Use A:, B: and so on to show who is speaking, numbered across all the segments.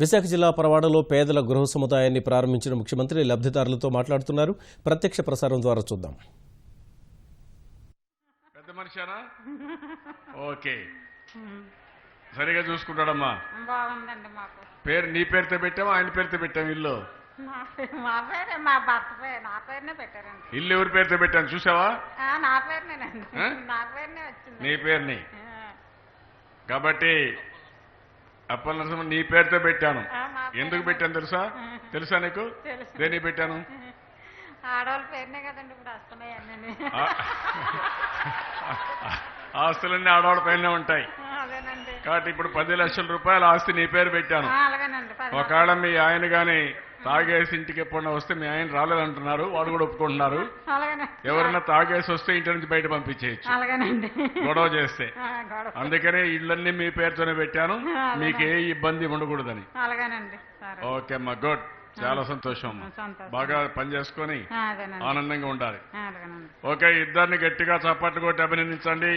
A: విశాఖ జిల్లా పరవాడలో పేదల గృహ సముదాయాన్ని ప్రారంభించిన ముఖ్యమంత్రి లబ్ధిదారులతో మాట్లాడుతున్నారు. ప్రత్యక్ష ప్రసారం ద్వారా చూద్దాం.
B: పెద్ద మనిషినా? ఓకే, సరిగా చూసుకుంటాడమ్మా.
C: బాగుందండి. మాకు
B: పేరు నీ పేరుతో పెట్టామా ఆయన పేరుతో పెట్టాము? ఇల్లు
C: మా పేరే, మా భర్త పేరు, నా పేరునే పెట్టారండి.
B: ఇల్లు ఎవరి పేరుతో పెట్టాను చూసావా?
C: నా పేరునేనండి, నా పేరునే వచ్చింది.
B: నీ పేరుని కాబట్టి అప్పల నరసింహ నీ పేరుతో పెట్టాను. ఎందుకు పెట్టాను తెలుసా నీకు? దేనికి పెట్టాను?
C: ఆడవాళ్ళ పేరునే కదండి ఇప్పుడు వస్తున్నాయి అన్నీ.
B: ఆస్తులన్నీ ఆడవాళ్ళ పైనే ఉంటాయి.
C: అదేనండి.
B: కాబట్టి ఇప్పుడు 10 లక్షల రూపాయల ఆస్తి నీ పేరు పెట్టాను.
C: అలాగేనండి.
B: ఒకవేళ మీ ఆయన గాని తాగేసి ఇంటికి ఎప్పుడన్నా వస్తే మీ ఆయన రాలేదంటున్నారు, వాడు కూడా ఒప్పుకుంటున్నారు. ఎవరైనా తాగేసి వస్తే ఇంటి నుంచి బయట పంపించేయచ్చు గొడవ చేస్తే. అందుకనే ఇళ్ళన్నీ మీ పేరుతోనే పెట్టాను, మీకు ఏ ఇబ్బంది ఉండకూడదని. ఓకే అమ్మా, గుడ్, చాలా సంతోషం. బాగా పని చేసుకొని ఆనందంగా ఉండాలి. ఓకే, ఇద్దరిని గట్టిగా చప్పట్లు కొట్టి అభినందించండి.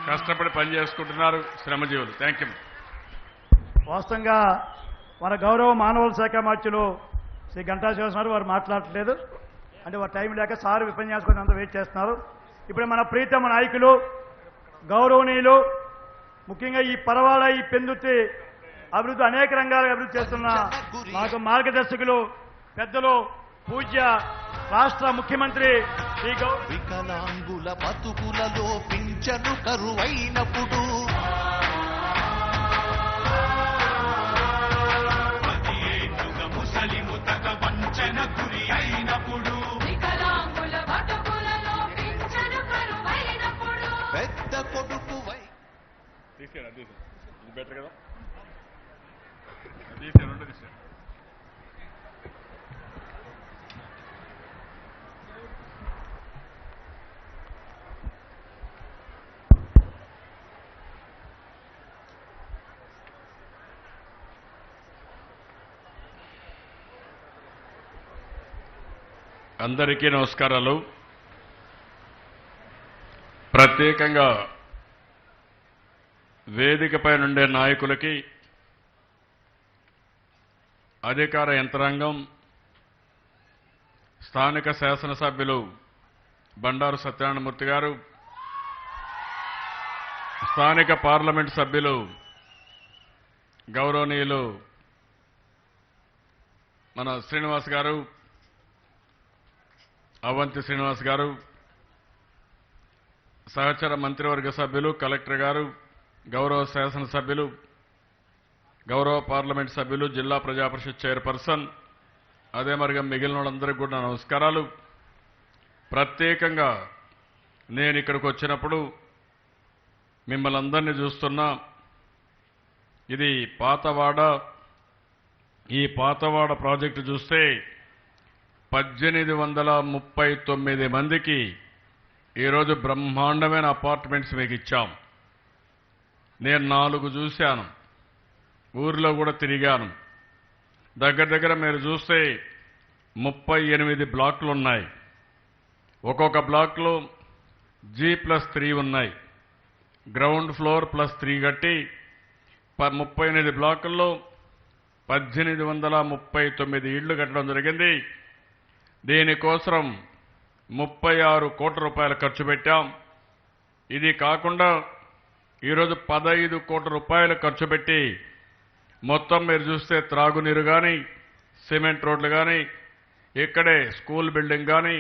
B: కష్టపడి పని చేసుకుంటున్నారు శ్రమజీవులు. Thank you.
D: వాస్తవంగా మన గౌరవ మానవుల శాఖ మంత్రులు శ్రీ గంటా శ్రీనివాసరావు వారు మాట్లాడట్లేదు, అంటే వారు టైం లేక సార్ ఉపన్యాసం అంతా వెయిట్ చేస్తున్నారు. ఇప్పుడు మన ప్రీతమ నాయకులు గౌరవనీయులు, ముఖ్యంగా ఈ పరవాడ ఈ పెందుర్తి అభివృద్ధి అనేక రంగాలు అభివృద్ధి చేస్తున్న మాకు మార్గదర్శకులు పెద్దలు పూజ్య రాష్ట్ర ముఖ్యమంత్రి శ్రీ
E: వికలాంగుల బతుకులలో పింఛను కరువైనప్పుడు పెద్ద కొడుకు
B: బెటర్ కదా. అందరికీ నమస్కారాలు. ప్రత్యేకంగా వేదికపై నుండే నాయకులకి, అధికార యంత్రాంగం, స్థానిక శాసనసభ్యులు బండారు సత్యనారాయణమూర్తి గారు, స్థానిక పార్లమెంట్ సభ్యులు గౌరవనీయులు మన శ్రీనివాస్ గారు, అవంతి శ్రీనివాస్ గారు, సహచర మంత్రివర్గ సభ్యులు, కలెక్టర్ గారు, గౌరవ శాసనసభ్యులు, గౌరవ పార్లమెంట్ సభ్యులు, జిల్లా ప్రజాపరిషత్ చైర్పర్సన్, అదే మరిగా మిగిలిన వాళ్ళందరికీ కూడా నమస్కారాలు. ప్రత్యేకంగా నేను ఇక్కడికి వచ్చినప్పుడు మిమ్మల్ని అందరినీ చూస్తున్నా. ఇది పాతవాడ. ఈ పాతవాడ ప్రాజెక్టు చూస్తే 1839 మందికి ఈరోజు బ్రహ్మాండమైన అపార్ట్మెంట్స్ మీకు ఇచ్చాం. నేను 4 చూశాను, ఊర్లో కూడా తిరిగాను. దగ్గర మీరు చూస్తే 38 బ్లాక్లు ఉన్నాయి. ఒక్కొక్క బ్లాక్లో G+3 ఉన్నాయి. గ్రౌండ్ ఫ్లోర్ +3 కట్టి 38 బ్లాకుల్లో 1839 ఇళ్లు కట్టడం జరిగింది. దీనికోసం 36 కోట్ల రూపాయలు ఖర్చు పెట్టాం. ఇది కాకుండా ఈరోజు 15 కోట్ల రూపాయలు ఖర్చు పెట్టి మొత్తం మీరు చూస్తే త్రాగునీరు కానీ, సిమెంట్ రోడ్లు కానీ, ఇక్కడే స్కూల్ బిల్డింగ్ కానీ,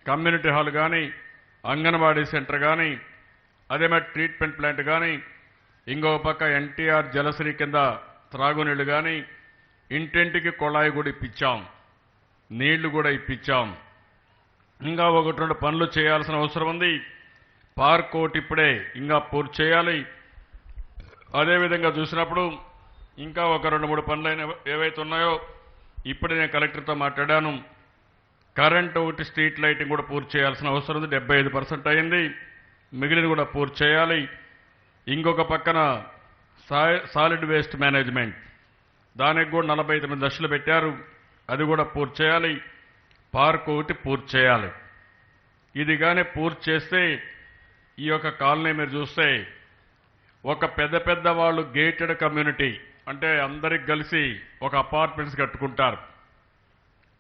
B: కమ్యూనిటీ హాల్ కానీ, అంగన్వాడీ సెంటర్ కానీ, అదే మరి ట్రీట్మెంట్ ప్లాంట్ కానీ, ఇంకొక పక్క ఎన్టీఆర్ జలశ్రీ కింద త్రాగునీళ్లు కానీ, ఇంటింటికి కొళాయి కూడా ఇప్పించాం, నీళ్లు కూడా ఇప్పించాం. ఇంకా 1-2 పనులు చేయాల్సిన అవసరం ఉంది. పార్క్ ఒకటి ఇప్పుడే ఇంకా పూర్తి చేయాలి. అదేవిధంగా చూసినప్పుడు ఇంకా ఒక 2-3 పనులు ఏవైతే ఉన్నాయో ఇప్పుడే నేను కలెక్టర్తో మాట్లాడాను. కరెంట్ ఒకటి, స్ట్రీట్ లైటింగ్ కూడా పూర్తి చేయాల్సిన అవసరం ఉంది. 75% అయింది, మిగిలిన కూడా పూర్తి చేయాలి. ఇంకొక పక్కన సాలిడ్ వేస్ట్ మేనేజ్మెంట్, దానికి కూడా 49 లక్షలు పెట్టారు, అది కూడా పూర్తి చేయాలి. పార్క్ ఒకటి పూర్తి చేయాలి. ఇది కానీ పూర్తి చేస్తే ఈ యొక్క కాలనీ మీరు చూస్తే ఒక పెద్ద వాళ్ళు గేటెడ్ కమ్యూనిటీ అంటే అందరికి కలిసి ఒక అపార్ట్మెంట్స్ కట్టుకుంటారు.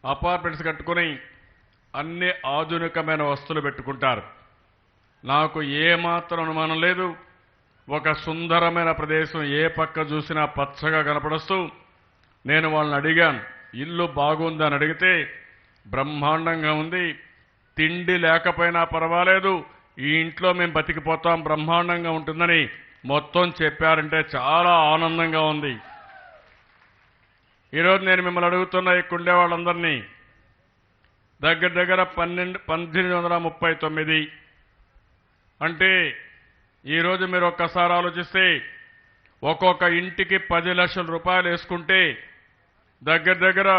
B: అపార్ట్మెంట్స్ కట్టుకుని అన్ని ఆధునికమైన వస్తువులు పెట్టుకుంటారు. నాకు ఏమాత్రం అనుమానం లేదు, ఒక సుందరమైన ప్రదేశం ఏ పక్క చూసినా పచ్చగా కనపడస్తూ నేను వాళ్ళని అడిగాను, ఇల్లు బాగుందని అడిగితే బ్రహ్మాండంగా ఉంది, తిండి లేకపోయినా పర్వాలేదు, ఈ ఇంట్లో మేము బతికిపోతాం, బ్రహ్మాండంగా ఉంటుందని మొత్తం చెప్పారంటే చాలా ఆనందంగా ఉంది. ఈరోజు నేను మిమ్మల్ని అడుగుతున్న ఇక్కడ ఉండే వాళ్ళందరినీ, దగ్గర దగ్గర 1839 అంటే ఈరోజు మీరు ఒక్కసారి ఆలోచిస్తే ఒక్కొక్క ఇంటికి 10 లక్షల రూపాయలు వేసుకుంటే దగ్గర దగ్గర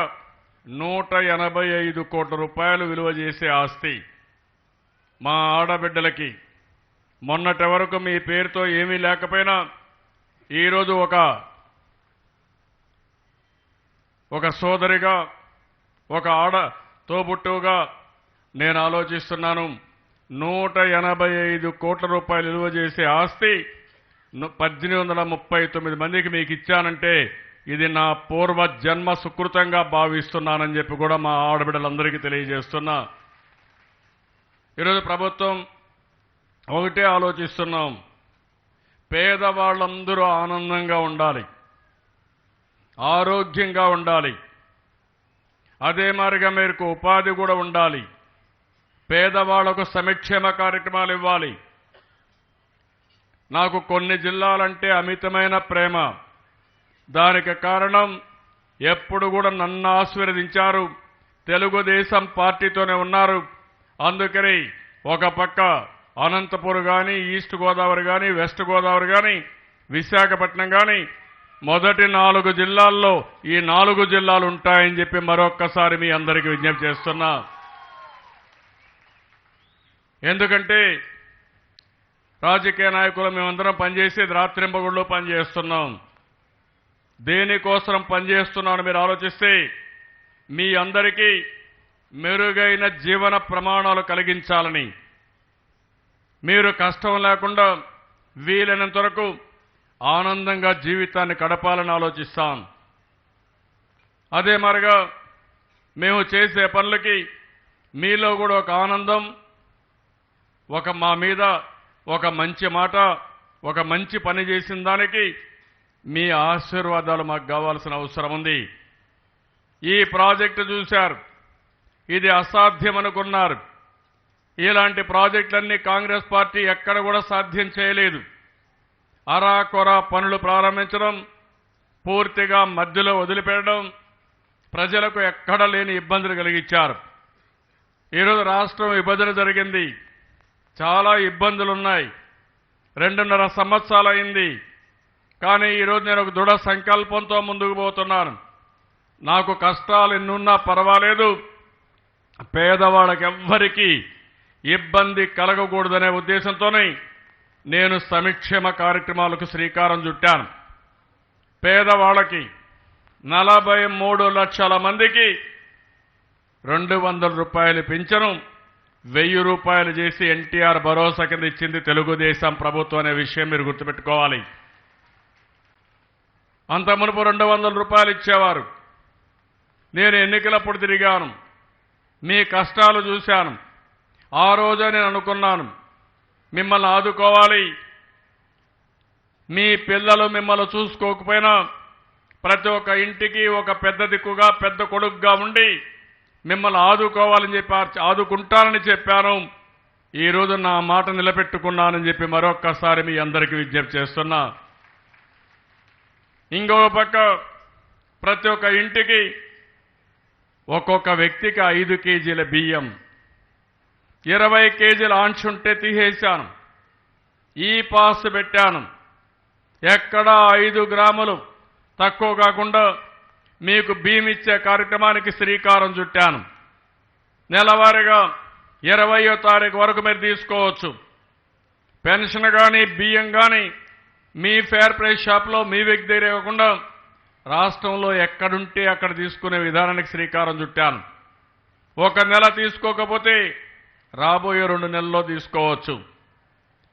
B: 185 కోట్ల రూపాయలు విలువ చేసే ఆస్తి మా ఆడబిడ్డలకి. మొన్నటి వరకు మీ పేరుతో ఏమీ లేకపోయినా ఈరోజు ఒక సోదరిగా, ఒక ఆడ తోబుట్టుగా నేను ఆలోచిస్తున్నాను. 185 కోట్ల రూపాయలు విలువ చేసే ఆస్తి 1839 మందికి మీకు ఇచ్చానంటే ఇది నా పూర్వ జన్మ సుకృతంగా భావిస్తున్నానని చెప్పి కూడా మా ఆడబిడ్డలందరికీ తెలియజేస్తున్నా. ఈరోజు ప్రభుత్వం ఒకటే ఆలోచిస్తున్నాం, పేదవాళ్ళందరూ ఆనందంగా ఉండాలి, ఆరోగ్యంగా ఉండాలి, అదే మాదిరిగా మీకు ఉపాధి కూడా ఉండాలి, పేదవాళ్లకు సంక్షేమ కార్యక్రమాలు ఇవ్వాలి. నాకు కొన్ని జిల్లాలంటే అమితమైన ప్రేమ. దానికి కారణం ఎప్పుడు కూడా నన్ను ఆశీర్వదించారు, తెలుగుదేశం పార్టీతోనే ఉన్నారు. అందుకని ఒక పక్క అనంతపురం కానీ, ఈస్ట్ గోదావరి కానీ, వెస్ట్ గోదావరి కానీ, విశాఖపట్నం కానీ, మొదటి 4 జిల్లాల్లో ఈ 4 జిల్లాలు ఉంటాయని చెప్పి మరొక్కసారి మీ అందరికీ విజ్ఞప్తి చేస్తున్నా. ఎందుకంటే రాజకీయ నాయకులు మేమందరం పనిచేసేది రాత్రింబగుళ్ళు పనిచేస్తున్నాం. దేనికోసం పనిచేస్తున్నామని మీరు ఆలోచిస్తే మీ అందరికీ మెరుగైన జీవన ప్రమాణాలు కలిగించాలని, మీరు కష్టం లేకుండా వీలైనంత వరకు ఆనందంగా జీవితాన్ని గడపాలని ఆలోచిస్తాం. అదే మరిగా మేము చేసే పనులకి మీలో కూడా ఒక ఆనందం, మా మీద ఒక మంచి మాట, ఒక మంచి పని చేసిన దానికి మీ ఆశీర్వాదాలు మాకు కావాల్సిన అవసరం ఉంది. ఈ ప్రాజెక్టు చూశారు, ఇది అసాధ్యం అనుకున్నారు. ఇలాంటి ప్రాజెక్టులన్నీ కాంగ్రెస్ పార్టీ ఎక్కడ కూడా సాధ్యం చేయలేదు. అరాకొర పనులు ప్రారంభించడం, పూర్తిగా మధ్యలో వదిలిపెట్టడం, ప్రజలకు ఎక్కడ లేని ఇబ్బందులు కలిగించారు. ఈరోజు రాష్ట్రం విభజన జరిగింది, చాలా ఇబ్బందులున్నాయి. 2.5 సంవత్సరాలు అయింది. కానీ ఈరోజు నేను ఒక దృఢ సంకల్పంతో ముందుకు పోతున్నాను. నాకు కష్టాలు ఎన్నున్నా పర్వాలేదు, పేదవాళ్ళకి ఎవ్వరికీ ఇబ్బంది కలగకూడదనే ఉద్దేశంతోనే నేను సంక్షేమ కార్యక్రమాలకు శ్రీకారం చుట్టాను. పేదవాళ్ళకి 43 లక్షల మందికి 200 రూపాయలు పింఛను, 1000 రూపాయలు చేసి ఎన్టీఆర్ భరోసా కింద ఇచ్చింది తెలుగుదేశం ప్రభుత్వం అనే విషయం మీరు గుర్తుపెట్టుకోవాలి. అంత మునుపు 200 రూపాయలు ఇచ్చేవారు. నేను ఎన్నికలప్పుడు తిరిగాను, మీ కష్టాలు చూశాను. ఆ రోజే నేను అనుకున్నాను, మిమ్మల్ని ఆదుకోవాలి, మీ పిల్లలు మిమ్మల్ని చూసుకోకపోయినా ప్రతి ఒక్క ఇంటికి ఒక పెద్ద దిక్కుగా, పెద్ద కొడుకుగా ఉండి మిమ్మల్ని ఆదుకోవాలని చెప్పి, ఆదుకుంటానని చెప్పాను. ఈరోజు నా మాట నిలబెట్టుకున్నానని చెప్పి మరొక్కసారి మీ అందరికీ విజ్ఞప్తి చేస్తున్నా. ఇంకొక పక్క ప్రతి ఒక్క ఇంటికి ఒక్కొక్క వ్యక్తికి 5 కేజీల బియ్యం, 20 కేజీల ఆంక్ష ఉంటే తీసేశాను, ఈ పాస్ పెట్టాను. ఎక్కడా 5 గ్రాములు తక్కువ కాకుండా మీకు బియ్యం ఇచ్చే కార్యక్రమానికి శ్రీకారం చుట్టాను. నెలవారీగా 20వ తారీఖు వరకు మీరు తీసుకోవచ్చు. పెన్షన్ కానీ, బియ్యం కానీ మీ ఫేర్ ప్రైస్ షాప్లో మీ వ్యక్తి దగ్గర ఇవ్వకుండా రాష్ట్రంలో ఎక్కడుంటే అక్కడ తీసుకునే విధానానికి శ్రీకారం చుట్టాను. ఒక నెల తీసుకోకపోతే రాబోయే 2 నెలల్లో తీసుకోవచ్చు.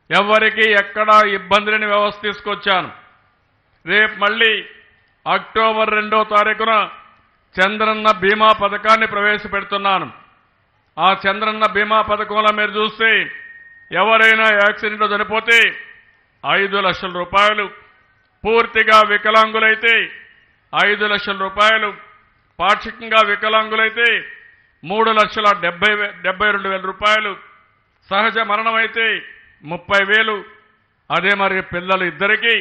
B: ఎవరికి ఎక్కడా ఇబ్బంది లేని వ్యవస్థ తీసుకొచ్చాను. రేపు మళ్ళీ అక్టోబర్ 2వ తారీఖున చంద్రన్న బీమా పథకాన్ని ప్రవేశపెడుతున్నాను. ఆ చంద్రన్న బీమా పథకంలో మీరు చూస్తే ఎవరైనా యాక్సిడెంట్లో చనిపోతే 5 లక్షల రూపాయలు, పూర్తిగా వికలాంగులైతే 5 లక్షల రూపాయలు, పాక్షికంగా వికలాంగులైతే 3,72,000 రూపాయలు, సహజ మరణమైతే 30,000. అదే మరి పిల్లలు ఇద్దరికి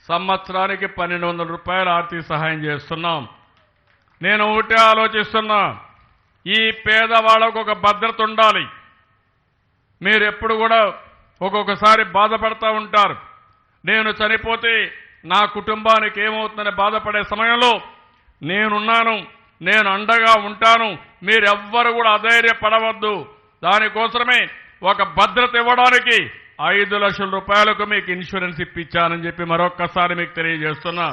B: సంవత్సరానికి 1,200 రూపాయలు ఆర్థిక సహాయం చేస్తున్నాం. నేను ఒకటే ఆలోచిస్తున్నా, ఈ పేదవాళ్ళకు ఒక భద్రత ఉండాలి. మీరు ఎప్పుడు కూడా ఒక్కొక్కసారి బాధపడతా ఉంటారు. నేను చనిపోతే నా కుటుంబానికి ఏమవుతుందని బాధపడే సమయంలో నేనున్నాను, నేను అండగా ఉంటాను. మీరెవ్వరు కూడా అధైర్యపడవద్దు. దానికోసమే ఒక భద్రత ఇవ్వడానికి 5 లక్షల రూపాయలకు మీకు ఇన్సూరెన్స్ ఇప్పించానని చెప్పి మరొక్కసారి మీకు తెలియజేస్తున్నా.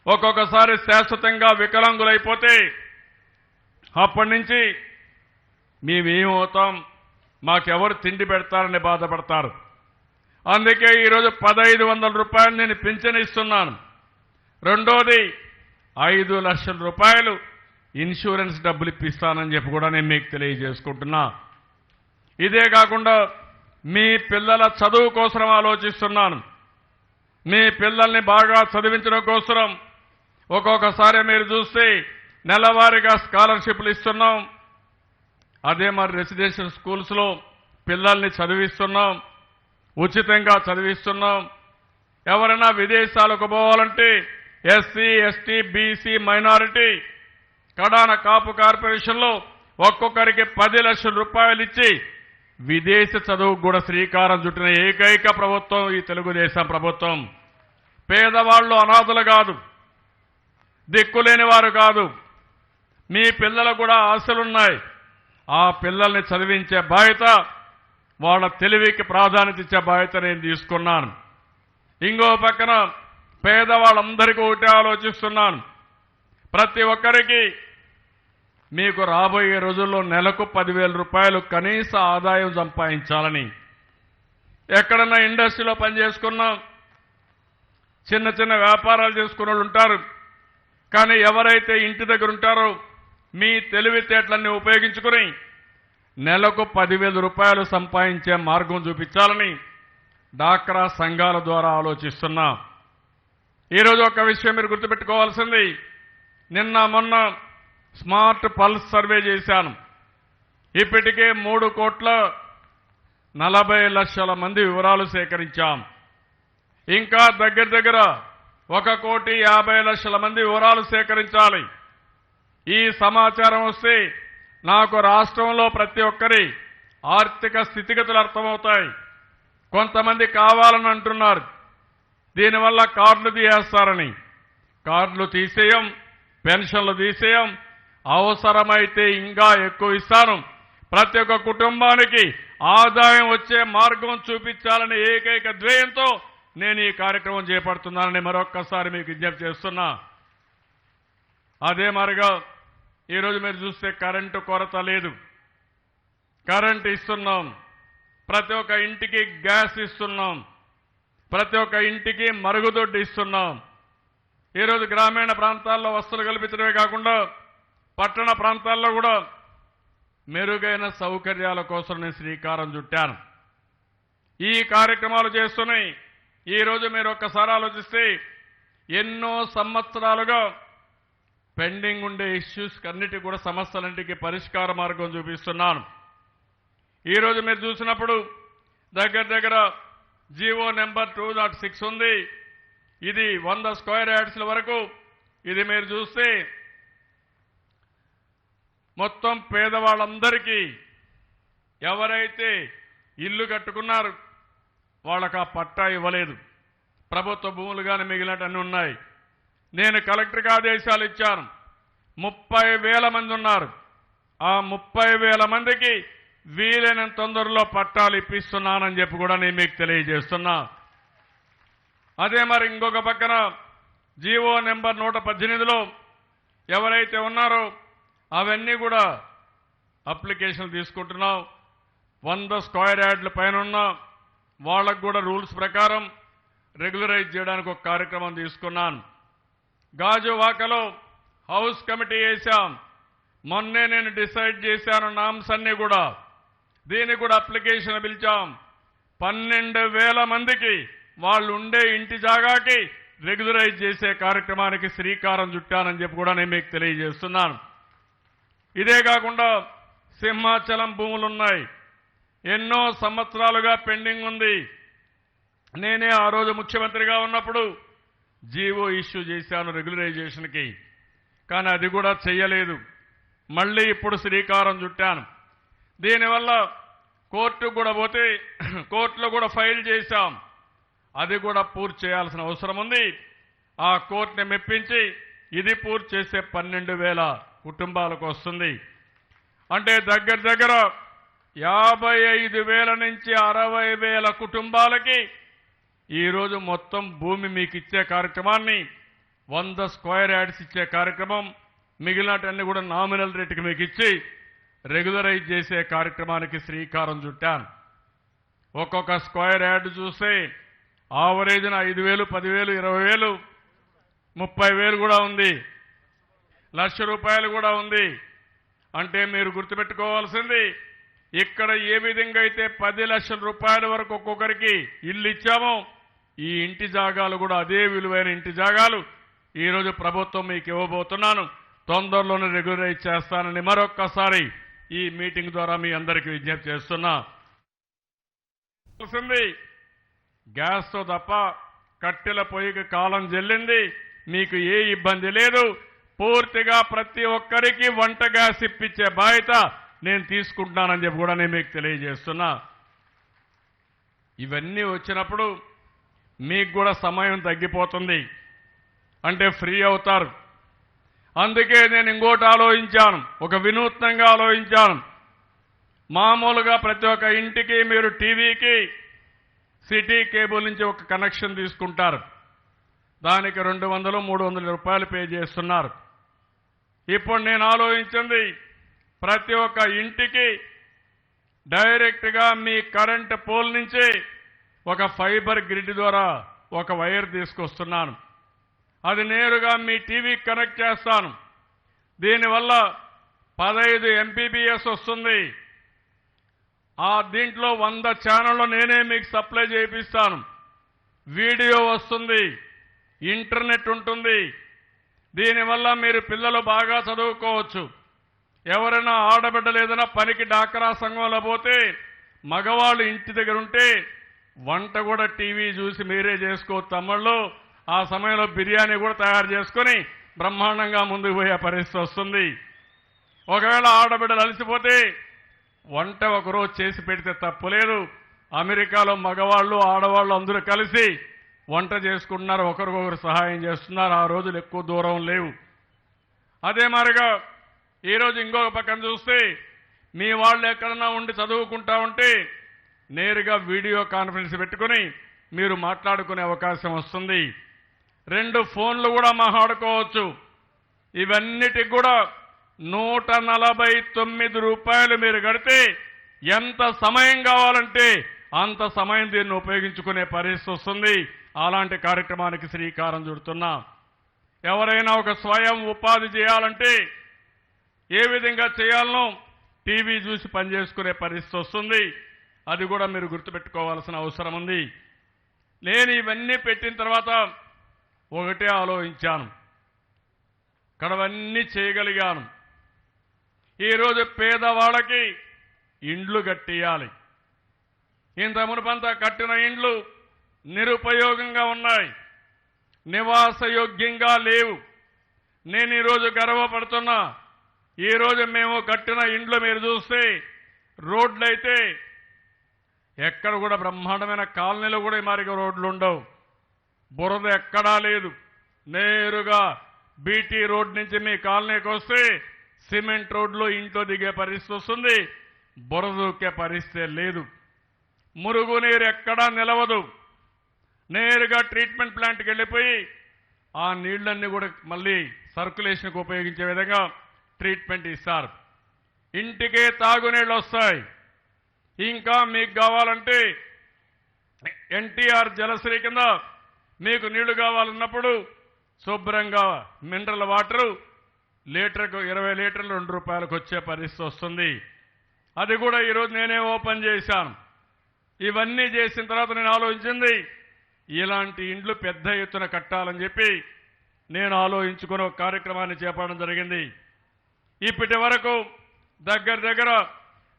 B: ఒక్కొక్కసారి శాశ్వతంగా వికలాంగులైపోతే అప్పటి నుంచి మేమేమవుతాం, మాకెవరు తిండి పెడతారని బాధపడతారు. అందుకే ఈరోజు 1,500 రూపాయలు నేను పింఛన్ ఇస్తున్నాను. రెండోది 5 లక్షల రూపాయలు ఇన్సూరెన్స్ డబ్బులు ఇప్పిస్తానని చెప్పి కూడా నేను మీకు తెలియజేసుకుంటున్నా. ఇదే కాకుండా మీ పిల్లల చదువు కోసం ఆలోచిస్తున్నాను. మీ పిల్లల్ని బాగా చదివించడం కోసం ఒక్కొక్కసారి మీరు చూస్తే నెలవారీగా స్కాలర్షిప్లు ఇస్తున్నాం. అదే మరి రెసిడెన్షియల్ స్కూల్స్లో పిల్లల్ని చదివిస్తున్నాం, ఉచితంగా చదివిస్తున్నాం. ఎవరైనా విదేశాలకు పోవాలంటే ఎస్సీ, ఎస్టీ, బీసీ, మైనారిటీ, కడాన కాపు కార్పొరేషన్లో ఒక్కొక్కరికి 10 లక్షల రూపాయలు ఇచ్చి విదేశ చదువుకు కూడా శ్రీకారం చుట్టిన ఏకైక ప్రభుత్వం ఈ తెలుగుదేశం ప్రభుత్వం. పేదవాళ్ళు అనాథలు కాదు, దిక్కులేని వారు కాదు. మీ పిల్లలకు కూడా ఆశలున్నాయి. ఆ పిల్లల్ని చదివించే బాధ్యత, వాళ్ళ తెలివికి ప్రాధాన్యత ఇచ్చే బాధ్యత నేను తీసుకున్నాను. ఇంకో పక్కన పేదవాళ్ళందరికీ ఒకటే ఆలోచిస్తున్నాను. ప్రతి ఒక్కరికి మీకు రాబోయే రోజుల్లో నెలకు 10,000 రూపాయలు కనీస ఆదాయం సంపాదించాలని. ఎక్కడన్నా ఇండస్ట్రీలో పనిచేసుకున్నాం, చిన్న చిన్న వ్యాపారాలు చేసుకున్న వాళ్ళు ఉంటారు. కానీ ఎవరైతే ఇంటి దగ్గర ఉంటారో మీ తెలివితేటలన్నీ ఉపయోగించుకుని నెలకు 10,000 రూపాయలు సంపాదించే మార్గం చూపించాలని డాక్రా సంఘాల ద్వారా ఆలోచిస్తున్నా. ఈరోజు ఒక విషయం మీరు గుర్తుపెట్టుకోవాల్సింది, నిన్న మొన్న స్మార్ట్ పల్స్ సర్వే చేశాను. ఇప్పటికే 3,40,00,000 మంది వివరాలు సేకరించాం. ఇంకా దగ్గర 1,50,00,000 మంది వివరాలు సేకరించాలి. ఈ సమాచారం వస్తే నాకు రాష్ట్రంలో ప్రతి ఒక్కరి ఆర్థిక స్థితిగతులు అర్థమవుతాయి. కొంతమంది కావాలని అంటున్నారు, దీనివల్ల కార్డులు తీసేస్తారని. కార్డులు తీసేయం, పెన్షన్లు తీసేయం, అవసరమైతే ఇంకా ఎక్కువ ఇస్తాను. ప్రతి ఒక్క కుటుంబానికి ఆదాయం వచ్చే మార్గం చూపించాలనే ఏకైక ధ్యేయంతో నేను ఈ కార్యక్రమం చేపడుతున్నానని మరొక్కసారి మీకు విజ్ఞప్తి చేస్తున్నా. అదే మరిగా ఈరోజు మీరు చూస్తే కరెంటు కొరత లేదు, కరెంటు ఇస్తున్నాం. ప్రతి ఒక్క ఇంటికి గ్యాస్ ఇస్తున్నాం, ప్రతి ఒక్క ఇంటికి మరుగుదొడ్డి ఇస్తున్నాం. ఈరోజు గ్రామీణ ప్రాంతాల్లో వసతులు కల్పించడమే కాకుండా పట్టణ ప్రాంతాల్లో కూడా మెరుగైన సౌకర్యాల కోసం నేను శ్రీకారం చుట్టాను. ఈ కార్యక్రమాలు చేస్తున్నాయి. ఈరోజు మీరు ఒక్కసారి ఆలోచిస్తే ఎన్నో సంవత్సరాలుగా పెండింగ్ ఉండే ఇష్యూస్ అన్నిటి కూడా సమస్యలన్నిటికీ పరిష్కార మార్గం చూపిస్తున్నాను. ఈరోజు మీరు చూసినప్పుడు దగ్గర జీవో నెంబర్ 206 ఉంది. ఇది 100 స్క్వేర్ యార్డ్స్ల వరకు. ఇది మీరు చూస్తే మొత్తం పేదవాళ్ళందరికీ ఎవరైతే ఇల్లు కట్టుకున్నారు వాళ్ళకి ఆ పట్టా ఇవ్వలేదు. ప్రభుత్వ భూములు కానీ మిగిలినట్టు ఉన్నాయి. నేను కలెక్టర్కి ఆదేశాలు ఇచ్చాను. 30,000 మంది ఉన్నారు. ఆ 30,000 మందికి వీలైనంత తొందరలో పట్టాలు ఇప్పిస్తున్నానని చెప్పి కూడా నేను మీకు తెలియజేస్తున్నా. అదే మరి ఇంకొక పక్కన జీవో నెంబర్ 118లో ఎవరైతే ఉన్నారో అవన్నీ కూడా అప్లికేషన్ తీసుకుంటున్నాం. 100 స్క్వేర్ యార్డ్ల పైన ఉన్న వాళ్ళకు కూడా రూల్స్ ప్రకారం రెగ్యులరైజ్ చేయడానికి ఒక కార్యక్రమం తీసుకున్నాను. గాజువాకలో హౌస్ కమిటీ వేశాం. మొన్నే నేను డిసైడ్ చేశాను నామ్స్ అన్ని కూడా. దీనికి కూడా అప్లికేషన్ పిలిచాం. 12,000 మందికి వాళ్ళు ఉండే ఇంటి జాగాకి రెగ్యులరైజ్ చేసే కార్యక్రమానికి శ్రీకారం చుట్టానని చెప్పి కూడా నేను మీకు తెలియజేస్తున్నాను. ఇదే కాకుండా సింహాచలం భూములున్నాయి. ఎన్నో సంవత్సరాలుగా పెండింగ్ ఉంది. నేనే ఆ రోజు ముఖ్యమంత్రిగా ఉన్నప్పుడు జీవో ఇష్యూ చేశాను రెగ్యులరైజేషన్కి. కానీ అది కూడా చెయ్యలేదు. మళ్ళీ ఇప్పుడు శ్రీకారం చుట్టాను. దీనివల్ల కోర్టుకు కూడా పోతే కోర్టులో కూడా ఫైల్ చేశాం. అది కూడా పూర్తి చేయాల్సిన అవసరం ఉంది. ఆ కోర్టుని మెప్పించి ఇది పూర్తి చేసే 12,000 కుటుంబాలకు వస్తుంది. అంటే దగ్గర దగ్గర 55,000 నుంచి 60,000 కుటుంబాలకి ఈరోజు మొత్తం భూమి మీకు ఇచ్చే కార్యక్రమాన్ని 100 స్క్వేర్ యార్డ్స్ ఇచ్చే కార్యక్రమం, మిగిలినటన్ని కూడా నామినల్ రేటుకి మీకు ఇచ్చి రెగ్యులరైజ్ చేసే కార్యక్రమానికి శ్రీకారం చుట్టాను. ఒక్కొక్క స్క్వేర్ యార్డ్ చూస్తే ఆవరేజ్న 5,000, 10,000, 20,000, 30,000 కూడా ఉంది, ₹1,00,000 కూడా ఉంది. అంటే మీరు గుర్తుపెట్టుకోవాల్సింది, ఇక్కడ ఏ విధంగా అయితే 10 లక్షల రూపాయల వరకు ఒక్కొక్కరికి ఇల్లు ఇచ్చామో ఈ ఇంటి జాగాలు కూడా అదే విలువైన ఇంటి జాగాలు ఈరోజు ప్రభుత్వం మీకు ఇవ్వబోతున్నాను. తొందరలోనే రెగ్యులరైజ్ చేస్తానని మరొక్కసారి ఈ మీటింగ్ ద్వారా మీ అందరికీ విజ్ఞప్తి చేస్తున్నా. గ్యాస్తో తప్ప కట్టెల పొయ్యికి కాలం చెల్లింది. మీకు ఏ ఇబ్బంది లేదు. పూర్తిగా ప్రతి ఒక్కరికి వంట గ్యాస్ ఇప్పించే బాధ్యత నేను తీసుకుంటున్నానని చెప్పి కూడా నేను మీకు తెలియజేస్తున్నా. ఇవన్నీ వచ్చినప్పుడు మీకు కూడా సమయం తగ్గిపోతుంది, అంటే ఫ్రీ అవుతారు. అందుకే నేను ఇంకోటి ఆలోచించాను, ఒక వినూత్నంగా ఆలోచించాను. మామూలుగా ప్రతి ఒక్క ఇంటికి మీరు టీవీకి సిటీ కేబుల్ నుంచి ఒక కనెక్షన్ తీసుకుంటారు. దానికి 200, 300 రూపాయలు పే చేస్తున్నారు. ఇప్పుడు నేను ఆలోచించింది, ప్రతి ఒక్క ఇంటికి డైరెక్ట్గా మీ కరెంట్ పోల్ నుంచి ఒక ఫైబర్ గ్రిడ్ ద్వారా ఒక వైర్ తీసుకొస్తున్నాను. అది నేరుగా మీ టీవీకి కనెక్ట్ చేస్తాను. దీనివల్ల 15 MPBS వస్తుంది. దీంట్లో 100 ఛానళ్ళు నేనే మీకు సప్లై చేయిస్తాను. వీడియో వస్తుంది, ఇంటర్నెట్ ఉంటుంది. దీనివల్ల మీరు పిల్లలు బాగా చదువుకోవచ్చు. ఎవరైనా ఆడబిడ్డలు ఏదైనా పనికి డాక్రా సంఘంలో పోతే మగవాళ్ళు ఇంటి దగ్గర ఉంటే వంట కూడా టీవీ చూసి మీరే చేసుకోవచ్చు. తమ్ముళ్ళు ఆ సమయంలో బిర్యానీ కూడా తయారు చేసుకొని బ్రహ్మాండంగా ముందుకు పోయే పరిస్థితి వస్తుంది. ఒకవేళ ఆడబిడ్డలు అలసిపోతే వంట ఒకరోజు చేసి పెడితే తప్పులేదు. అమెరికాలో మగవాళ్ళు ఆడవాళ్ళు అందరూ కలిసి వంట చేసుకుంటున్నారు, ఒకరికొకరు సహాయం చేస్తున్నారు. ఆ రోజులు ఎక్కువ దూరం లేవు. అదే మాదిరిగా ఈరోజు ఇంకొక పక్కన చూస్తే మీ వాళ్ళు ఎక్కడన్నా ఉండి చదువుకుంటా ఉంటే నేరుగా వీడియో కాన్ఫరెన్స్ పెట్టుకుని మీరు మాట్లాడుకునే అవకాశం వస్తుంది. 2 ఫోన్లు కూడా మాట్లాడుకోవచ్చు. ఇవన్నిటికి కూడా 149 రూపాయలు మీరు కడితే ఎంత సమయం కావాలంటే అంత సమయం దీన్ని ఉపయోగించుకునే పరిస్థితి వస్తుంది. అలాంటి కార్యక్రమానికి శ్రీకారం చుడుతున్నా. ఎవరైనా ఒక స్వయం ఉపాధి చేయాలంటే ఏ విధంగా చేయాలనో టీవీ చూసి పనిచేసుకునే పరిస్థితి వస్తుంది. అది కూడా మీరు గుర్తుపెట్టుకోవాల్సిన అవసరం ఉంది. నేను ఇవన్నీ పెట్టిన తర్వాత ఒకటే ఆలోచించాను, కడవన్నీ చేయగలిగాను. ఈరోజు పేదవాళ్ళకి ఇండ్లు కట్టియాలి. ఇంత మునుపంతా కట్టిన ఇండ్లు నిరుపయోగంగా ఉన్నాయి, నివాసయోగ్యంగా లేవు. నేను ఈరోజు గర్వపడుతున్నా. ఈరోజు మేము కట్టిన ఇండ్లు మీరు చూస్తే రోడ్లైతే ఎక్కడ కూడా బ్రహ్మాండమైన కాలనీలో కూడా మారిగా రోడ్లు ఉండవు. బురద ఎక్కడా లేదు. నేరుగా బీటీ రోడ్ నుంచి మీ కాలనీకి వస్తే సిమెంట్ రోడ్లో ఇంట్లో దిగే పరిస్థితి వస్తుంది. బురద దూకే పరిస్థితి లేదు. మురుగునీరు ఎక్కడా నిలవదు. నేరుగా ట్రీట్మెంట్ ప్లాంట్కి వెళ్ళిపోయి ఆ నీళ్లన్నీ కూడా మళ్ళీ సర్క్యులేషన్కి ఉపయోగించే విధంగా ట్రీట్మెంట్ ఇస్తారు. ఇంటికే తాగునీళ్ళు వస్తాయి. ఇంకా మీకు కావాలంటే ఎన్టీఆర్ జలశ్రీ కింద మీకు నీళ్లు కావాలన్నప్పుడు శుభ్రంగా మినరల్ వాటరు లీటర్కు 20 లీటర్లు 2 రూపాయలకు వచ్చే పరిస్థితి వస్తుంది. అది కూడా ఈరోజు నేనే ఓపెన్ చేశాను. ఇవన్నీ చేసిన తర్వాత నేను ఆలోచించింది ఇలాంటి ఇండ్లు పెద్ద ఎత్తున కట్టాలని చెప్పి నేను ఆలోచించుకుని ఒక కార్యక్రమాన్ని చేపట్టడం జరిగింది. ఇప్పటి వరకు దగ్గర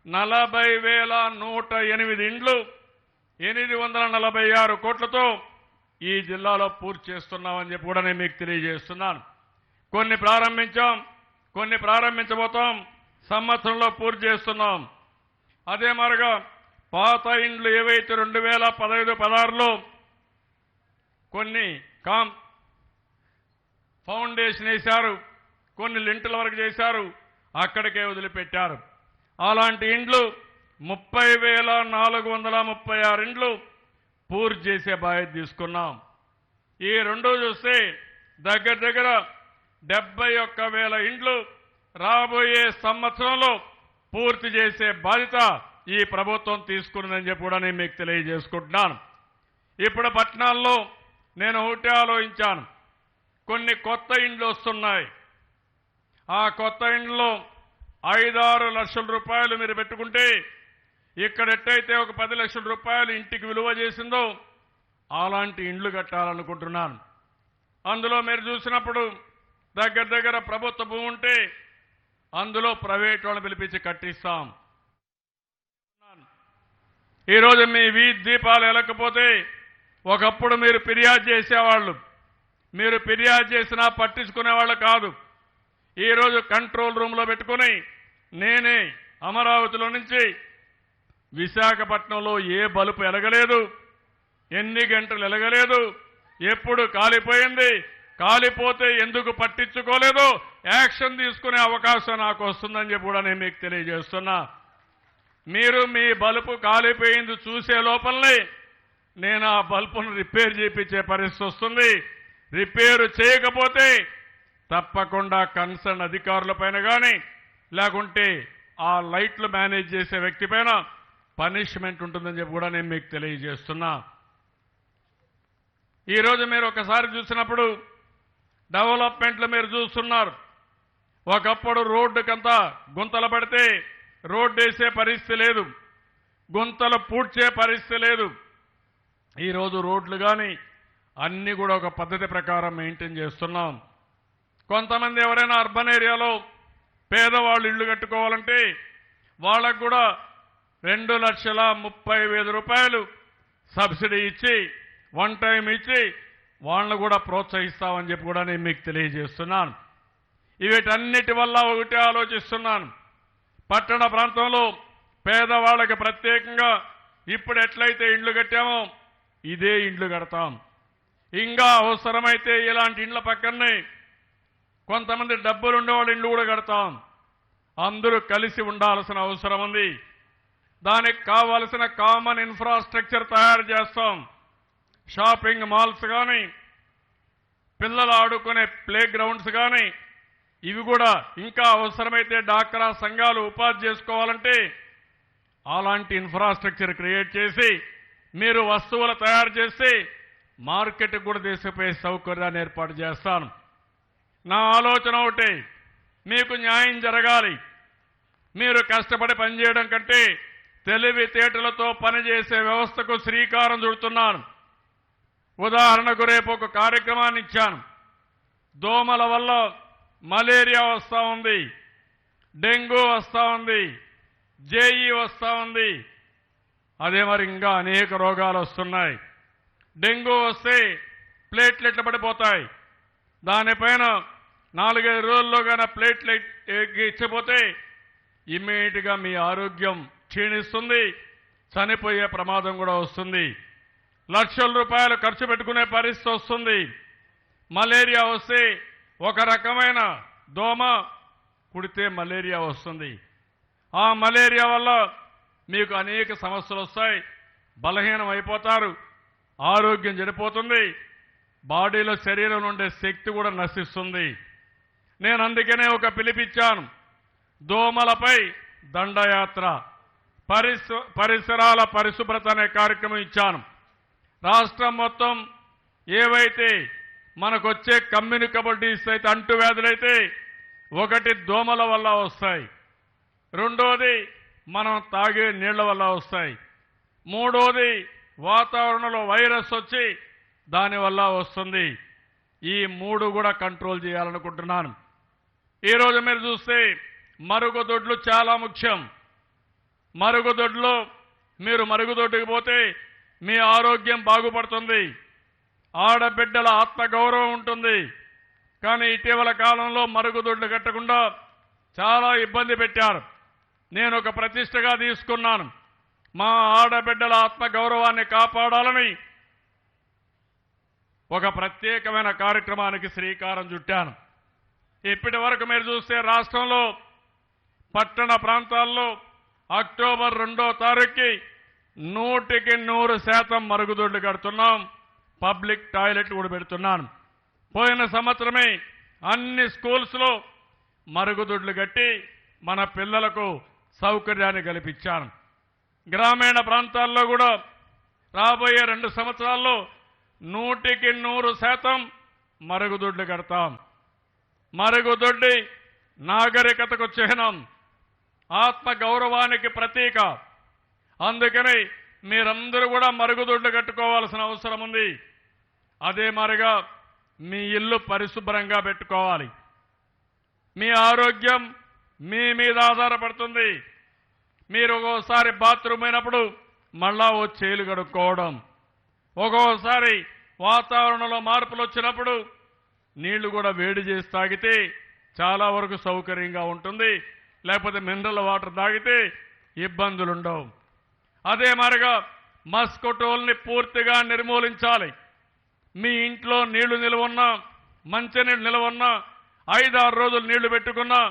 B: 40,108 ఇండ్లు 846 కోట్లతో ఈ జిల్లాలో పూర్తి చేస్తున్నామని చెప్పి కూడా నేను మీకు తెలియజేస్తున్నాను. కొన్ని ప్రారంభించాం, కొన్ని ప్రారంభించబోతాం, సంవత్సరంలో పూర్తి చేస్తున్నాం. అదే మరిగా పాత ఇండ్లు ఏవైతే 2015-16లో కొన్ని ఫౌండేషన్ వేశారు, కొన్ని లింటల వరకు చేశారు, అక్కడికే వదిలిపెట్టారు. అలాంటి ఇండ్లు 30,436 ఇండ్లు పూర్తి చేసే బాధ్యత తీసుకున్నాం. ఈ రెండు చూస్తే దగ్గర 71,000 ఇండ్లు రాబోయే సంవత్సరంలో పూర్తి చేసే బాధ్యత ఈ ప్రభుత్వం తీసుకున్నదని చెప్పి కూడా నేను మీకు తెలియజేసుకుంటున్నాను. ఇప్పుడు పట్టణాల్లో నేను ఒకటే ఆలోచించాను, కొన్ని కొత్త ఇండ్లు వస్తున్నాయి. ఆ కొత్త ఇండ్లలో 5-6 లక్షల రూపాయలు మీరు పెట్టుకుంటే ఇక్కడ ఎట్టయితే ఒక 10 లక్షల రూపాయలు ఇంటికి విలువ చేసిందో అలాంటి ఇండ్లు కట్టాలనుకుంటున్నాను. అందులో మీరు చూసినప్పుడు దగ్గర ప్రభుత్వ భూమి ఉంటే అందులో ప్రైవేట్ వాళ్ళని పిలిపించి కట్టిస్తాం. ఈరోజు మీ వీధి దీపాలు వెలకపోతే ఒకప్పుడు మీరు ఫిర్యాదు చేసేవాళ్ళు, మీరు ఫిర్యాదు చేసినా పట్టించుకునేవాళ్ళు కాదు. ఈరోజు కంట్రోల్ రూమ్లో పెట్టుకుని నేనే అమరావతిలో నుంచి విశాఖపట్నంలో ఏ బలుపు ఎలగలేదు, ఎన్ని గంటలు ఎలగలేదు, ఎప్పుడు కాలిపోయింది, కాలిపోతే ఎందుకు పట్టించుకోలేదో యాక్షన్ తీసుకునే అవకాశం నాకు వస్తుందని చెప్పి కూడా నేను మీకు తెలియజేస్తున్నా. మీరు మీ బల్బు కాలిపోయింది చూసే లోపలనే నేను ఆ బల్బును రిపేర్ చేయించే పరిస్థితి వస్తుంది. రిపేరు చేయకపోతే తప్పకుండా కన్సర్న్ అధికారులపైన కానీ లేకుంటే ఆ లైట్లు మేనేజ్ చేసే వ్యక్తి పైన పనిష్మెంట్ ఉంటుందని చెప్పి కూడా నేను మీకు తెలియజేస్తున్నా. ఈరోజు మీరు ఒకసారి చూసినప్పుడు డెవలప్మెంట్లు మీరు చూస్తున్నారు. ఒకప్పుడు రోడ్డుకంతా గుంతలు పడితే రోడ్డు వేసే పరిస్థితి లేదు, గుంతలు పూడ్చే పరిస్థితి లేదు. ఈరోజు రోడ్లు కానీ అన్నీ కూడా ఒక పద్ధతి ప్రకారం మెయింటైన్ చేస్తున్నాం. కొంతమంది ఎవరైనా అర్బన్ ఏరియాలో పేదవాళ్ళు ఇళ్లు కట్టుకోవాలంటే వాళ్ళకు కూడా 2,30,000 రూపాయలు సబ్సిడీ ఇచ్చి వన్ టైం ఇచ్చి వాళ్ళను కూడా ప్రోత్సహిస్తామని చెప్పి కూడా నేను మీకు తెలియజేస్తున్నాను. వీటన్నిటి వల్ల ఒకటే ఆలోచిస్తున్నాను, పట్టణ ప్రాంతంలో పేదవాళ్ళకి ప్రత్యేకంగా ఇప్పుడు ఎట్లయితే ఇండ్లు కట్టామో ఇదే ఇండ్లు కడతాం. ఇంకా అవసరమైతే ఇలాంటి ఇండ్ల పక్కనే కొంతమంది డబ్బులు ఉండేవాళ్ళ ఇండ్లు కూడా కడతాం. అందరూ కలిసి ఉండాల్సిన అవసరం ఉంది. దానికి కావలసిన కామన్ ఇన్ఫ్రాస్ట్రక్చర్ తయారు చేస్తాం. షాపింగ్ మాల్స్ కానీ, పిల్లలు ఆడుకునే ప్లే గ్రౌండ్స్ కానీ, ఇవి కూడా ఇంకా అవసరమైతే డాక్రా సంఘాలు ఉపాధి చేసుకోవాలంటే అలాంటి ఇన్ఫ్రాస్ట్రక్చర్ క్రియేట్ చేసి మీరు వస్తువులు తయారు చేసి మార్కెట్కి కూడా తీసుకుపోయే సౌకర్యాన్ని ఏర్పాటు చేస్తాను. నా ఆలోచన ఒకటి, మీకు న్యాయం జరగాలి. మీరు కష్టపడి పనిచేయడం కంటే తెలివితేటలతో పనిచేసే వ్యవస్థకు శ్రీకారం చుడుతున్నాను. ఉదాహరణకు రేపు ఒక కార్యక్రమాన్ని ఇచ్చాను. దోమల వల్ల మలేరియా వస్తూ ఉంది, డెంగ్యూ వస్తూ ఉంది, జేఈ వస్తూ ఉంది. అదే మరి ఇంకా అనేక రోగాలు వస్తున్నాయి. డెంగ్యూ వస్తే ప్లేట్లెట్లు పడిపోతాయి. దానిపైన 4-5 రోజుల్లో కానీ ప్లేట్లెట్ ఇచ్చిపోతే ఇమ్మీడియట్గా మీ ఆరోగ్యం క్షీణిస్తుంది, చనిపోయే ప్రమాదం కూడా వస్తుంది. లక్షల రూపాయలు ఖర్చు పెట్టుకునే పరిస్థితి వస్తుంది. మలేరియా వస్తే ఒక రకమైన దోమ కుడితే మలేరియా వస్తుంది. ఆ మలేరియా వల్ల మీకు అనేక సమస్యలు వస్తాయి, బలహీనం అయిపోతారు, ఆరోగ్యం చెడిపోతుంది, బాడీలో శరీరంలో ఉండే శక్తి కూడా నశిస్తుంది. నేను అందుకనే ఒక పిలిపిచ్చాను, దోమలపై దండయాత్ర, పరిసరాల పరిశుభ్రత అనే కార్యక్రమం ఇచ్చాను. రాష్ట్రం మొత్తం ఏవైతే మనకొచ్చే కమ్యూనికబుల్ డిసీజ్ అయితే అంటువ్యాధులైతే ఒకటి దోమల వల్ల వస్తాయి, రెండోది మనం తాగే నీళ్ల వల్ల వస్తాయి, మూడోది వాతావరణంలో వైరస్ వచ్చి దానివల్ల వస్తుంది. ఈ మూడు కూడా కంట్రోల్ చేయాలనుకుంటున్నాను. ఈరోజు మీరు చూస్తే మరుగుదొడ్లు చాలా ముఖ్యం. మరుగుదొడ్లో మీరు మరుగుదొడ్డుకి పోతే మీ ఆరోగ్యం బాగుపడుతుంది, ఆడబిడ్డల ఆత్మగౌరవం ఉంటుంది. కానీ ఇటీవల కాలంలో మరుగుదొడ్లు కట్టకుండా చాలా ఇబ్బంది పెట్టారు. నేను ఒక ప్రతిష్టగా తీసుకున్నాను. మా ఆడబిడ్డల ఆత్మగౌరవాన్ని కాపాడాలని ఒక ప్రత్యేకమైన కార్యక్రమానికి శ్రీకారం చుట్టాను. ఇప్పటి వరకు మీరు చూస్తే రాష్ట్రంలో పట్టణ ప్రాంతాల్లో అక్టోబర్ 2వ తారీఖుకి 100% మరుగుదొడ్లు కడుతున్నాం, పబ్లిక్ టాయిలెట్ కూడా పెడుతున్నాను. పోయిన సంవత్సరమే అన్ని స్కూల్స్లో మరుగుదొడ్లు కట్టి మన పిల్లలకు సౌకర్యాన్ని కల్పించాను. గ్రామీణ ప్రాంతాల్లో కూడా రాబోయే 2 సంవత్సరాల్లో 100% మరుగుదొడ్లు కడతాం. మరుగుదొడ్డి నాగరికతకు చిహ్నం, ఆత్మ గౌరవానికి ప్రతీక. అందుకని మీరందరూ కూడా మరుగుదొడ్లు కట్టుకోవాల్సిన అవసరం ఉంది. అదే మాదిరిగా మీ ఇల్లు పరిశుభ్రంగా పెట్టుకోవాలి. మీ ఆరోగ్యం మీ మీద ఆధారపడుతుంది. మీరు ఒక్కోసారి బాత్రూమ్ అయినప్పుడు మళ్ళా ఓ చేలు కడుక్కోవడం, ఒక్కోసారి వాతావరణంలో మార్పులు వచ్చినప్పుడు నీళ్లు కూడా వేడి చేసి తాగితే చాలా వరకు సౌకర్యంగా ఉంటుంది. లేకపోతే మినరల్ వాటర్ తాగితే ఇబ్బందులుండవు. అదే మాదిరిగా మస్కిటోల్ని పూర్తిగా నిర్మూలించాలి. మీ ఇంట్లో నీళ్లు నిలవన్నా, మంచినీళ్ళు నిలవన్నా 5-6 రోజులు నీళ్లు పెట్టుకున్నా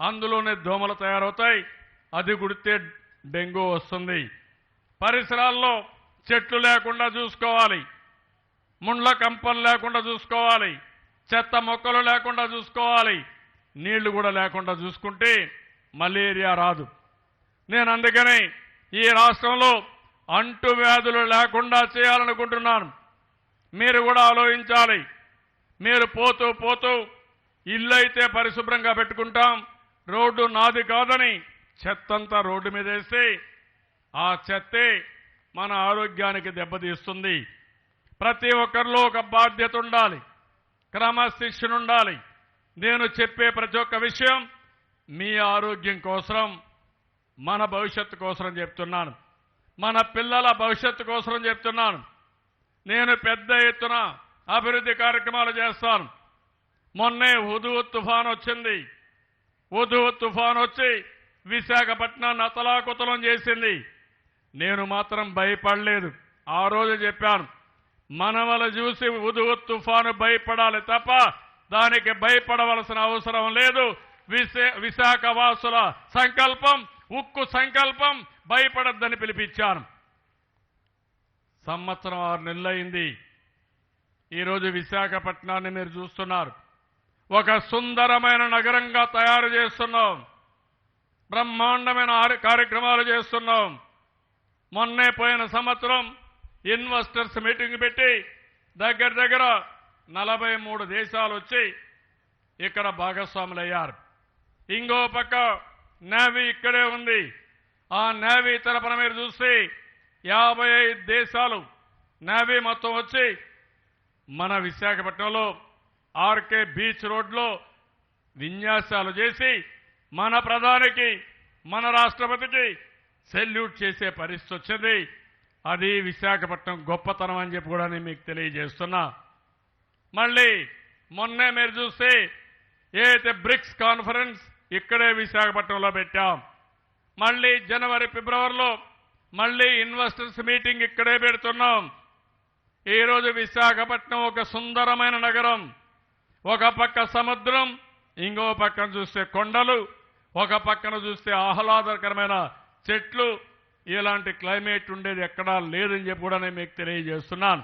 B: అందులోనే దోమలు తయారవుతాయి. అది కుడితే డెంగ్యూ వస్తుంది. పరిసరాల్లో చెట్లు లేకుండా చూసుకోవాలి, ముండ్ల కంపలు లేకుండా చూసుకోవాలి, చెత్త మొక్కలు లేకుండా చూసుకోవాలి, నీళ్లు కూడా లేకుండా చూసుకుంటే మలేరియా రాదు. నేను అందుకని ఈ రాష్ట్రంలో అంటువ్యాధులు లేకుండా చేయాలనుకుంటున్నాను. మీరు కూడా ఆలోచించాలి. మీరు పోతూ పోతూ ఇల్లు అయితే పరిశుభ్రంగా పెట్టుకుంటాం, రోడ్డు నాది కాదని చెత్తంతా రోడ్డు మీద వేస్తే ఆ చెత్తే మన ఆరోగ్యానికి దెబ్బతీస్తుంది. ప్రతి ఒక్కరిలో ఒక బాధ్యత ఉండాలి, క్రమశిక్షణ ఉండాలి. నేను చెప్పే ప్రతి ఒక్క విషయం మీ ఆరోగ్యం కోసం, మన భవిష్యత్తు కోసం చెప్తున్నాను, మన పిల్లల భవిష్యత్తు కోసం చెప్తున్నాను. నేను పెద్ద ఎత్తున అభివృద్ధి కార్యక్రమాలు చేస్తాను. మొన్నే హుదూద్ తుఫాన్ వచ్చింది. హుదూద్ తుఫాన్ వచ్చి విశాఖపట్నాన్ని అతలాకుతలం చేసింది. నేను మాత్రం భయపడలేదు. ఆ రోజు చెప్పాను, మనవలు చూసి హుదూద్ తుఫాను భయపడాలి తప్ప దానికి భయపడవలసిన అవసరం లేదు. విశాఖ వాసుల సంకల్పం, ఉక్కు సంకల్పం, భయపడద్దని పిలిపించాను. సంవత్సరం 6 నెలలైంది. ఈరోజు విశాఖపట్నాన్ని మీరు చూస్తున్నారు. ఒక సుందరమైన నగరంగా తయారు చేస్తున్నాం, బ్రహ్మాండమైన కార్యక్రమాలు చేస్తున్నాం. మొన్నే పోయిన సంవత్సరం ఇన్వెస్టర్స్ మీటింగ్ పెట్టి దగ్గర 43 దేశాలు వచ్చి ఇక్కడ భాగస్వాములయ్యారు. ఇంకో పక్క నేవీ ఇక్కడే ఉంది. ఆ నేవీ తరపున మీరు చూస్తే 55 దేశాలు నేవీ మొత్తం వచ్చి మన విశాఖపట్నంలో ఆర్కే బీచ్ రోడ్లో విన్యాసాలు చేసి మన ప్రధానికి, మన రాష్ట్రపతికి సెల్యూట్ చేసే పరిస్థితి వచ్చింది. అది విశాఖపట్నం గొప్పతనం అని చెప్పి కూడా నేను మీకు తెలియజేస్తున్నా. మళ్ళీ మొన్నే మీరు చూస్తే ఏదైతే బ్రిక్స్ కాన్ఫరెన్స్ ఇక్కడే విశాఖపట్నంలో పెట్టాం. మళ్ళీ జనవరి, ఫిబ్రవరిలో మళ్ళీ ఇన్వెస్టర్స్ మీటింగ్ ఇక్కడే పెడుతున్నాం. ఈరోజు విశాఖపట్నం ఒక సుందరమైన నగరం. ఒక పక్క సముద్రం, ఇంకో పక్కన చూస్తే కొండలు, ఒక పక్కన చూస్తే ఆహ్లాదకరమైన చెట్లు. ఇలాంటి క్లైమేట్ ఉండేది ఎక్కడా లేదని చెప్పి కూడా నేను మీకు తెలియజేస్తున్నాను.